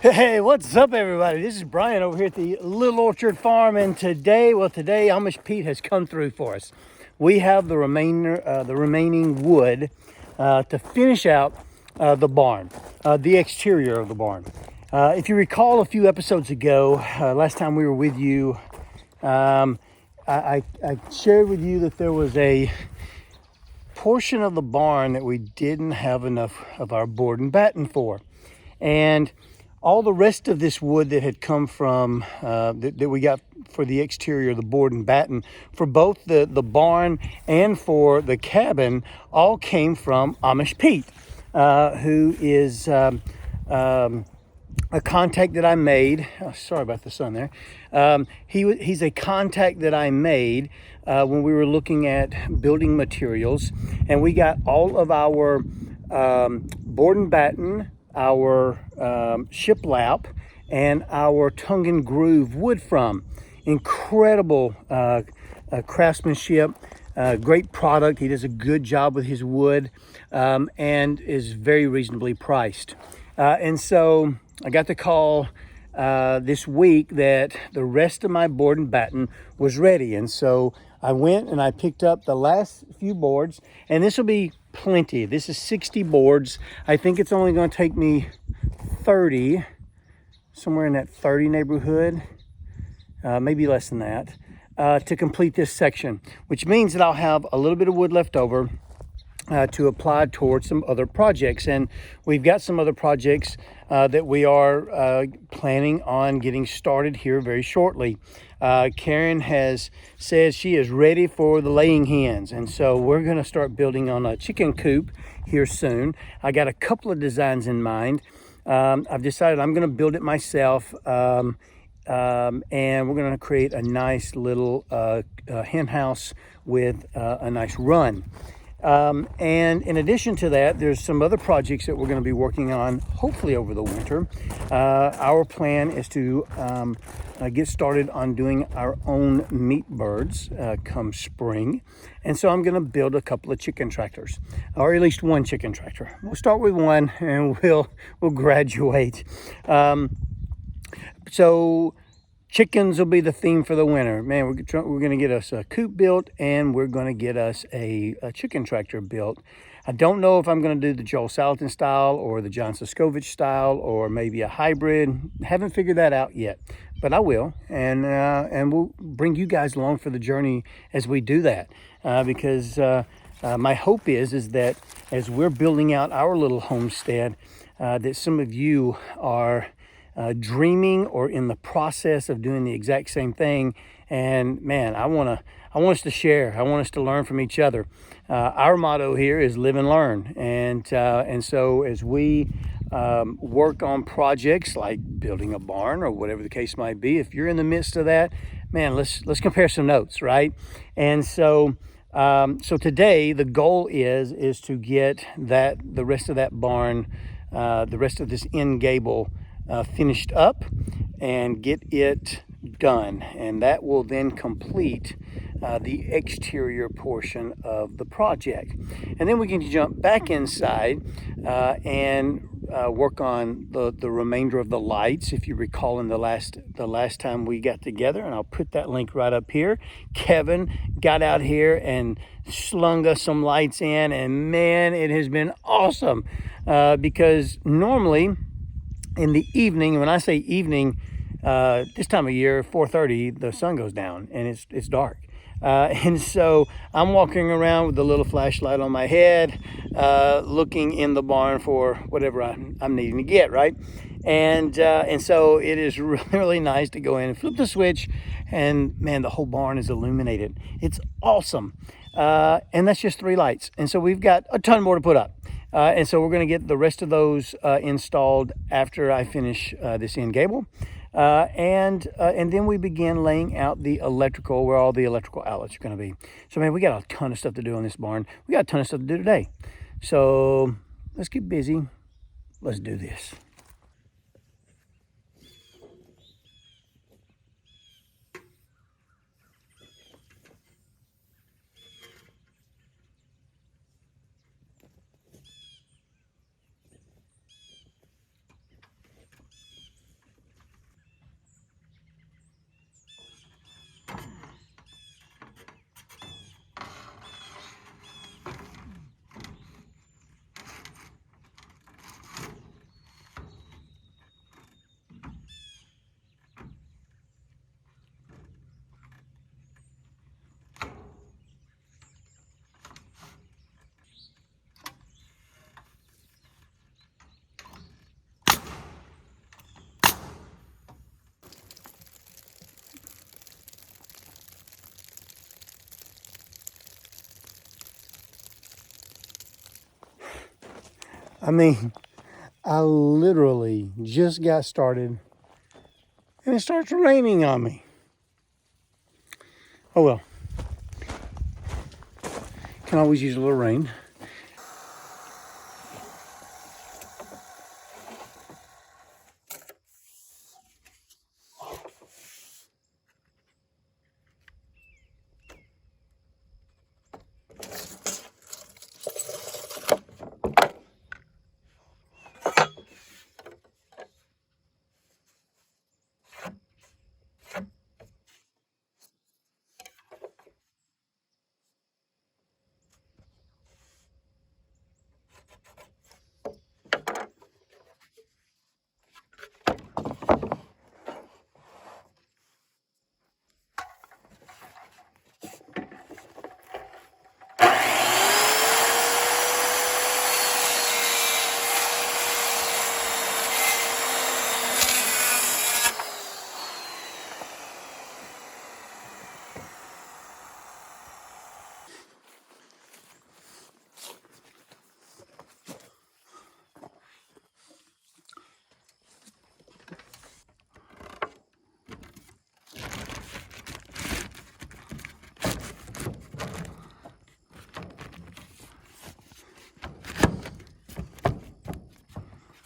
Hey, what's up, everybody? This is Brian over here at the Little Orchard Farm, and today Amish Pete has come through for us. We have the remaining wood to finish out the barn, the exterior of the barn. If you recall, a few episodes ago, last time we were with you, I shared with you that there was a portion of the barn that we didn't have enough of our board and batten for, and all the rest of this wood that had come from that we got for the exterior, the board and batten, for both the barn and for the cabin, all came from Amish Pete, who is a contact that I made. Oh, sorry about the sun there. He's a contact that I made when we were looking at building materials, and we got all of our board and batten, our shiplap, and our tongue and groove wood from. Incredible craftsmanship, great product. He does a good job with his wood, and is very reasonably priced. And so I got the call this week that the rest of my board and batten was ready. And so I went and I picked up the last few boards, and this will be plenty. This is 60 boards. I think it's only going to take me 30, somewhere in that 30 neighborhood, maybe less than that, to complete this section, which means that I'll have a little bit of wood left over to apply towards some other projects. And we've got some other projects that we are planning on getting started here very shortly. Karen has said she is ready for the laying hens, and so we're going to start building on a chicken coop here soon. I got a couple of designs in mind. I've decided I'm going to build it myself, and we're going to create a nice little hen house with a nice run. And in addition to that, there's some other projects that we're going to be working on, hopefully over the winter. Our plan is to get started on doing our own meat birds come spring. And so I'm going to build a couple of chicken tractors, or at least one chicken tractor. We'll start with one and we'll graduate. So chickens will be the theme for the winter. Man, we're going to get us a coop built, and we're going to get us a chicken tractor built. I don't know if I'm going to do the Joel Salatin style or the John Soskovich style, or maybe a hybrid. Haven't figured that out yet, but I will, and we'll bring you guys along for the journey as we do that, because my hope is that as we're building out our little homestead, that some of you are dreaming or in the process of doing the exact same thing. And man, I want us to share. I want us to learn from each other. Our motto here is live and learn. And so as we work on projects like building a barn or whatever the case might be, if you're in the midst of that, man, let's compare some notes, right? And so today the goal is to get the rest of that barn, the rest of this end gable finished up and get it done, and that will then complete the exterior portion of the project. And then we can jump back inside and work on the remainder of the lights. If you recall, in the last time we got together, and I'll put that link right up here, Kevin got out here and slung us some lights in, and man, it has been awesome, because normally in the evening, and when I say evening, this time of year, 4:30, the sun goes down and it's dark. And so I'm walking around with a little flashlight on my head, looking in the barn for whatever I'm needing to get, right? And so it is really, really nice to go in and flip the switch, and man, the whole barn is illuminated. It's awesome. And that's just 3 lights. And so we've got a ton more to put up. And so we're going to get the rest of those installed after I finish this end gable. And then we begin laying out the electrical, where all the electrical outlets are going to be. So, man, we got a ton of stuff to do on this barn. We got a ton of stuff to do today. So let's get busy. Let's do this. I mean, I literally just got started and it starts raining on me. Oh well, can always use a little rain.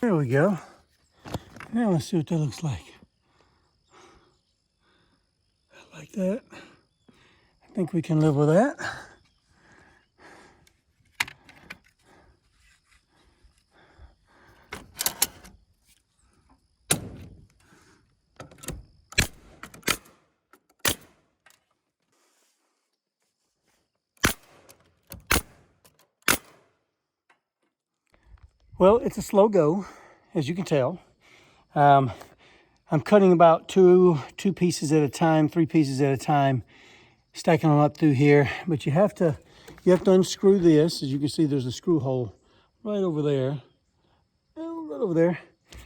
There we go. Now let's see what that looks like. Like that. I think we can live with that. Well, it's a slow go, as you can tell. I'm cutting about two pieces at a time, 3 pieces at a time, stacking them up through here. But you have to unscrew this. As you can see, there's a screw hole right over there. Oh, right over there.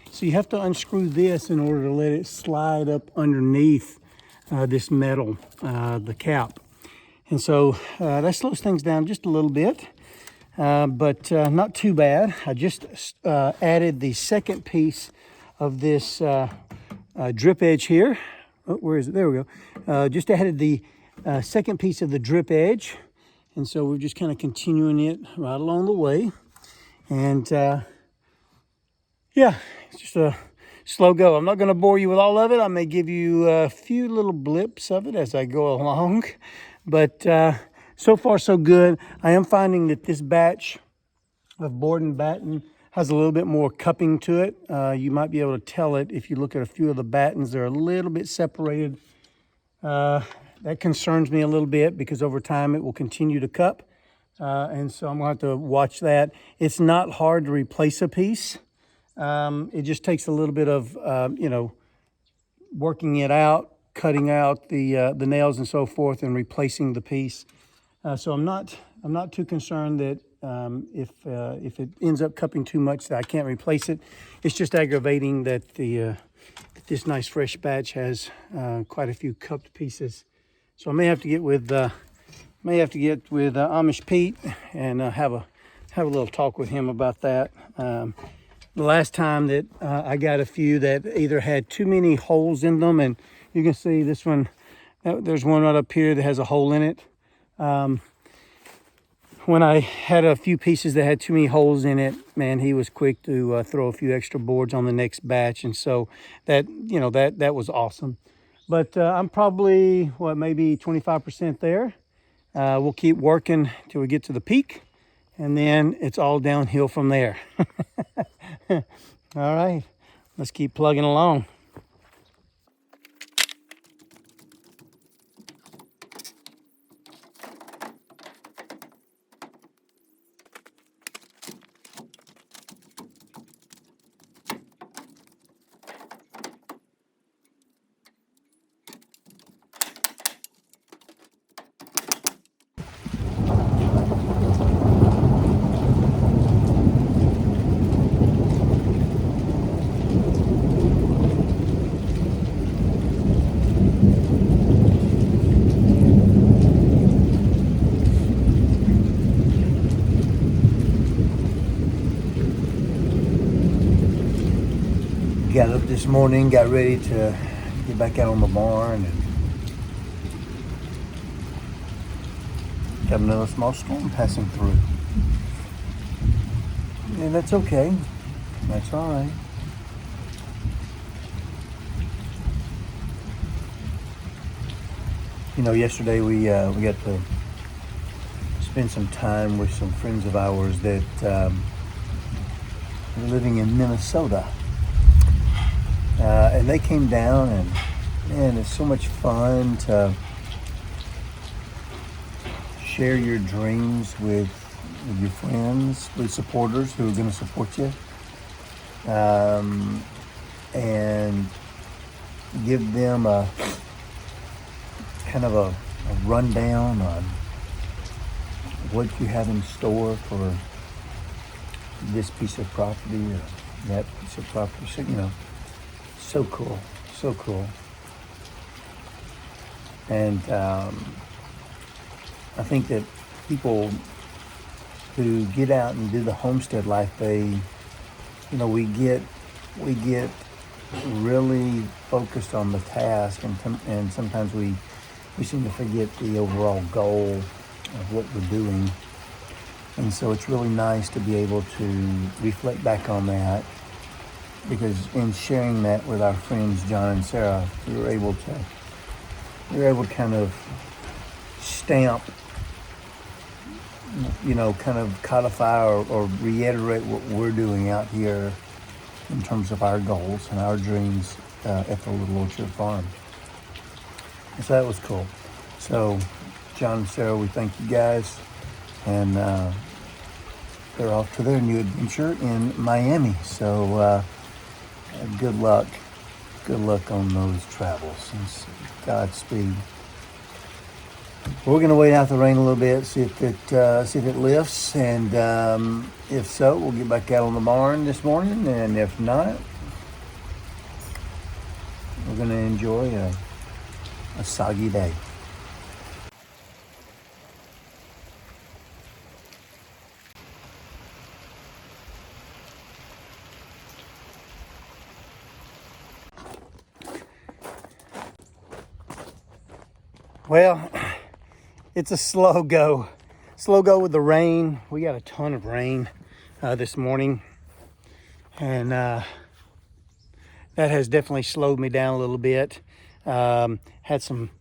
So you have to unscrew this in order to let it slide up underneath this metal, the cap. And so that slows things down just a little bit. But not too bad. I just added the second piece of this drip edge here. Oh, where is it? There we go. Just added the second piece of the drip edge. And so we're just kind of continuing it right along the way. And yeah, it's just a slow go. I'm not going to bore you with all of it. I may give you a few little blips of it as I go along. But so far, so good. I am finding that this batch of board and batten has a little bit more cupping to it. You might be able to tell it if you look at a few of the battens. They're a little bit separated. That concerns me a little bit because over time it will continue to cup. And so I'm going to have to watch that. It's not hard to replace a piece. It just takes a little bit of, working it out, cutting out the nails and so forth and replacing the piece. So I'm not too concerned that if it ends up cupping too much that I can't replace it. It's just aggravating that this nice fresh batch has quite a few cupped pieces. So I may have to get with Amish Pete and have a little talk with him about that. The last time that I got a few that either had too many holes in them, and you can see this one, there's one right up here that has a hole in it. When I had a few pieces that had too many holes in it, man, he was quick to throw a few extra boards on the next batch. And so that was awesome. But I'm probably, maybe 25% there. We'll keep working till we get to the peak, and then it's all downhill from there. All right, let's keep plugging along. Got up this morning, got ready to get back out on the barn, and got another small storm passing through. And that's okay. That's all right. You know, yesterday we got to spend some time with some friends of ours that are living in Minnesota. And they came down, and man, it's so much fun to share your dreams with your friends, with supporters who are going to support you, and give them a kind of a rundown on what you have in store for this piece of property or that piece of property. So, you know, so cool, so cool. And I think that people who get out and do the homestead life, we get really focused on the task, and sometimes we seem to forget the overall goal of what we're doing. And so it's really nice to be able to reflect back on that, because in sharing that with our friends John and Sarah, we were able to kind of stamp, kind of codify or reiterate what we're doing out here in terms of our goals and our dreams at the Little Orchard Farm. And so that was cool. So John and Sarah, we thank you guys, and they're off to their new adventure in Miami. So good luck on those travels, and Godspeed. We're going to wait out the rain a little bit, see if it lifts, and if so, we'll get back out on the barn this morning, and if not, we're going to enjoy a soggy day. Well, it's a slow go with the rain. We got a ton of rain this morning, and that has definitely slowed me down a little bit. Had some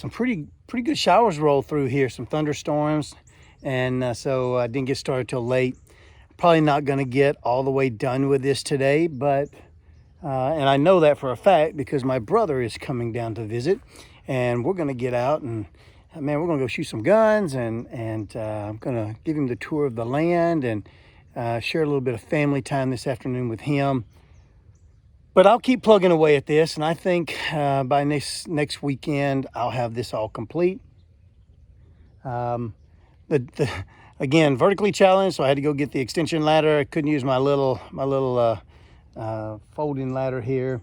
pretty good showers roll through here, some thunderstorms, and so I didn't get started till late. Probably not going to get all the way done with this today, but and I know that for a fact because my brother is coming down to visit, and we're going to get out and we're going to go shoot some guns, and I'm going to give him the tour of the land and share a little bit of family time this afternoon with him. But I'll keep plugging away at this, and I think by next weekend I'll have this all complete. Again, vertically challenged, so I had to go get the extension ladder. I couldn't use my little folding ladder here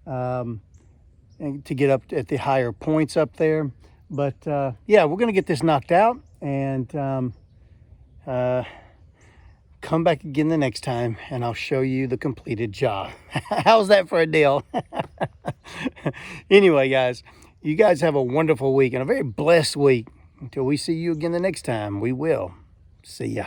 to get up at the higher points up there. But yeah, we're gonna get this knocked out, and come back again the next time, and I'll show you the completed job. How's that for a deal? Anyway, guys, you guys have a wonderful week and a very blessed week. Until we see you again the next time, we will see ya.